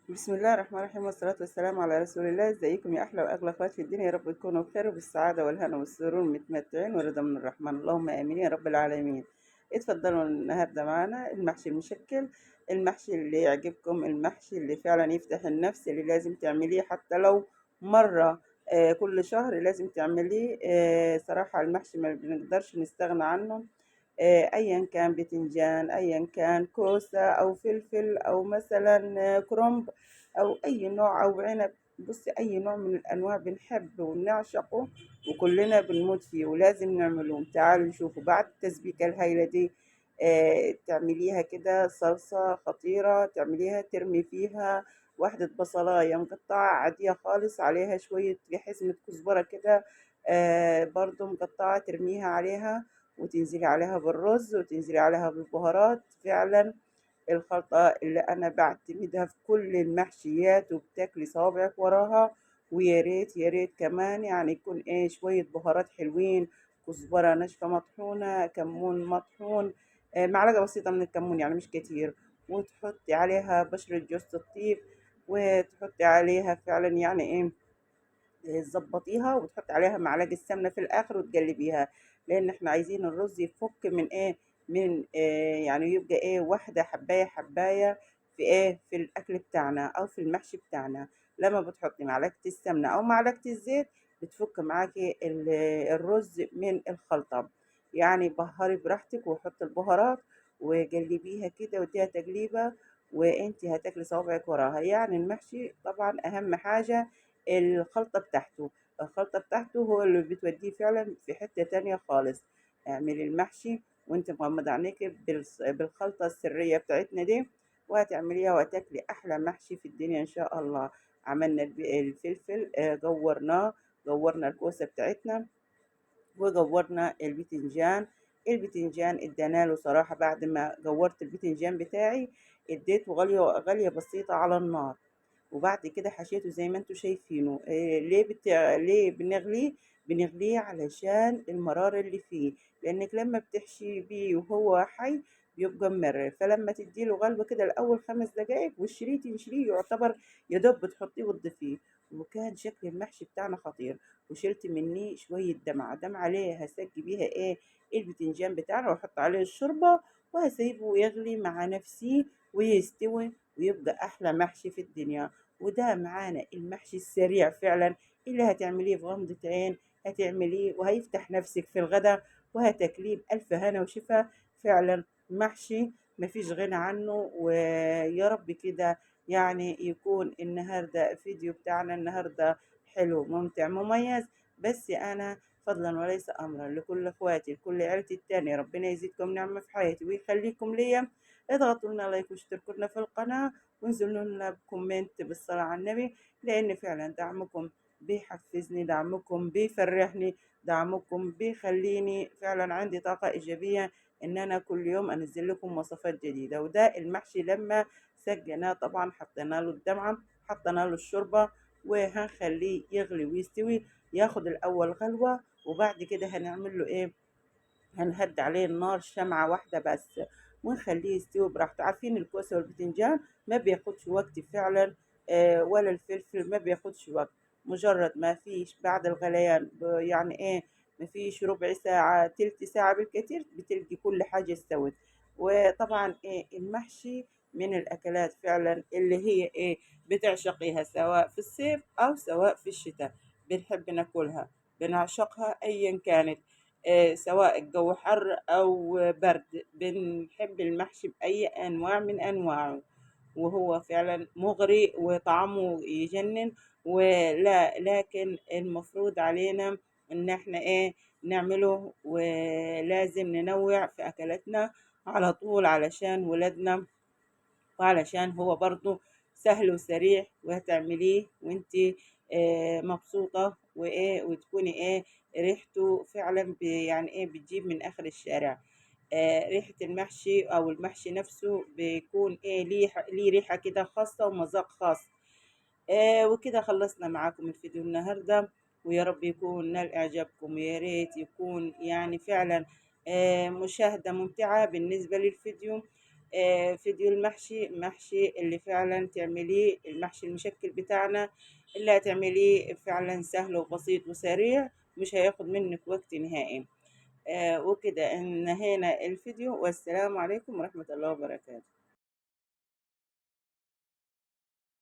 بسم الله الرحمن الرحيم والصلاة والسلام على رسول الله. ازيكم يا أحلى وأغلى أخوات في الدنيا؟ يا رب تكونوا بخير وبالسعادة والهنا والسرور متمتعين ورضا من الرحمن، اللهم آمين يا رب العالمين. اتفضلوا النهاردة معانا المحشي المشكل، المحشي اللي يعجبكم، المحشي اللي فعلا يفتح النفس، اللي لازم تعمليه حتى لو مرة كل شهر لازم تعمليه. صراحة المحشي ما بنقدرش نستغنى عنه. أيًا كان بتنجان، أيًا كان كوسة أو فلفل أو مثلًا كرنب أو أي نوع أو عنب. بُصّي، أي نوع من الأنواع بنحب ونعشقه وكلنا بنموت فيه ولازم نعمله. تعالوا شوفوا بعد التسبيكة الهايلة دي تعمليها كده صلصة خطيرة، تعمليها ترمي فيها واحدة بصلاية مقطعة عادية خالص، عليها شوية حزمة كزبرة كده برضه مقطعة، ترميها عليها وتنزلي عليها بالرز وتنزلي عليها بالبهارات. فعلا الخلطة اللي أنا بعتمدها في كل المحشيات وبتاكلي صوابعك وراها. ويا ريت يا ريت كمان يعني يكون شوية بهارات حلوين، كزبرة ناشفة مطحونة، كمون مطحون، معلقة بسيطة من الكمون يعني مش كتير، وتحطي عليها بشرة جوز الطيب، وتحطي عليها فعلا يعني تظبطيها وتحطي عليها معلقة سمنة في الآخر وتقلبيها، لأن احنا عايزين الرز يفك من من يعني يبقى واحدة حباية حباية في في الأكل بتاعنا أو في المحشي بتاعنا. لما بتحطي معلقة السمنة أو معلقة الزيت بتفك معاكي الرز من الخلطة. يعني بهري براحتك وحطي البهارات وقلبيها كده واديها تقليبة، وانتي هتاكلي صوابعك وراها. يعني المحشي طبعا أهم حاجة الخلطة بتاعته. الخلطة بتاعته هو اللي بتوديه فعلا في حتة تانية خالص. اعملي المحشي وانت مغمضة عينيك بالخلطة السرية بتاعتنا دي، وهتعمليها وهتاكلي أحلى محشي في الدنيا إن شاء الله. عملنا الفلفل، جورنا الكوسة بتاعتنا، وجورنا البتنجان. البتنجان ادانا له صراحة بعد ما جورت البتنجان بتاعي اديته غلية غلية بسيطة على النار، وبعد كده حشيته زي ما انتوا شايفينه. ليه بنغليه؟ بنغليه علشان المرارة اللي فيه، لانك لما بتحشي بيه وهو حي بيبقى ممرر، فلما تديله غلوة كده الأول 5 دقايق والشريه تنشريه يعتبر يا دوب بتحطيه وتضيفيه. وكان شكل المحشي بتاعنا خطير. وشلت منيه شوية دمعة ليه هسقي بيها البتنجان بتاعنا، واحط عليه الشوربة وهسيبه يغلي مع نفسه ويستوي ويبقى أحلى محشي في الدنيا. وده معانا المحشي السريع فعلا اللي هتعمليه في غمضة عين، هتعمليه وهيفتح نفسك في الغداء وهتاكليه بألف هنا وشفا. فعلا محشي مفيش غنى عنه. ويا رب كده يعني يكون النهاردة فيديو بتاعنا النهاردة حلو ممتع مميز. بس أنا فضلا وليس أمرا لكل إخواتي لكل عيلتي التانية، ربنا يزيدكم نعمة في حياتي ويخليكم ليا. اضغطوا لنا لايك واشتركوا لنا في القناة وانزلوا لنا بكومنت بالصلاة على النبي، لأن فعلا دعمكم بيحفزني، دعمكم بيفرحني، دعمكم بيخليني فعلا عندي طاقة إيجابية إن أنا كل يوم أنزل لكم وصفات جديدة. وده المحشي لما سجناه طبعا حطينا له الدمعة، حطينا له الشوربة، وهنخليه يغلي ويستوي، ياخد الأول غلوة، وبعد كده هنعمل له هنهدي عليه النار شمعة واحدة بس ونخليه يستوي براحته. عارفين الكوسة والبتنجان ما بياخدش وقت فعلا، ولا الفلفل ما بياخدش وقت. مجرد ما فيش بعد الغليان يعني ما فيش ربع ساعة تلت ساعة بالكتير بتلقي كل حاجة استوت. وطبعا المحشي من الأكلات فعلا اللي هي بتعشقيها سواء في الصيف أو سواء في الشتاء. بنحب ناكلها، بنعشقها أيا كانت. سواء الجو حر أو برد بنحب المحشي بأي أنواع من أنواعه. وهو فعلا مغري وطعمه يجنن. ولا لكن المفروض علينا إن احنا نعمله، ولازم ننوع في أكلاتنا على طول علشان ولادنا، وعلشان هو برضو سهل وسريع وهتعمليه وانتي مبسوطة وتكوني ريحته فعلا يعني بتجيب من آخر الشارع. ريحة المحشي أو المحشي نفسه بيكون ليه ريحة كده خاصة ومذاق خاص. وكده خلصنا معاكم الفيديو النهاردة، ويا رب يكون نال إعجابكم، ويا ريت يكون يعني فعلا مشاهدة ممتعة بالنسبة للفيديو. فيديو المحشي، محشي اللي فعلا تعمليه المحشي المشكل بتاعنا، اللي هتعمليه فعلا سهل وبسيط وسريع، مش هياخد منك وقت نهائي. وكده انهينا الفيديو، والسلام عليكم ورحمة الله وبركاته.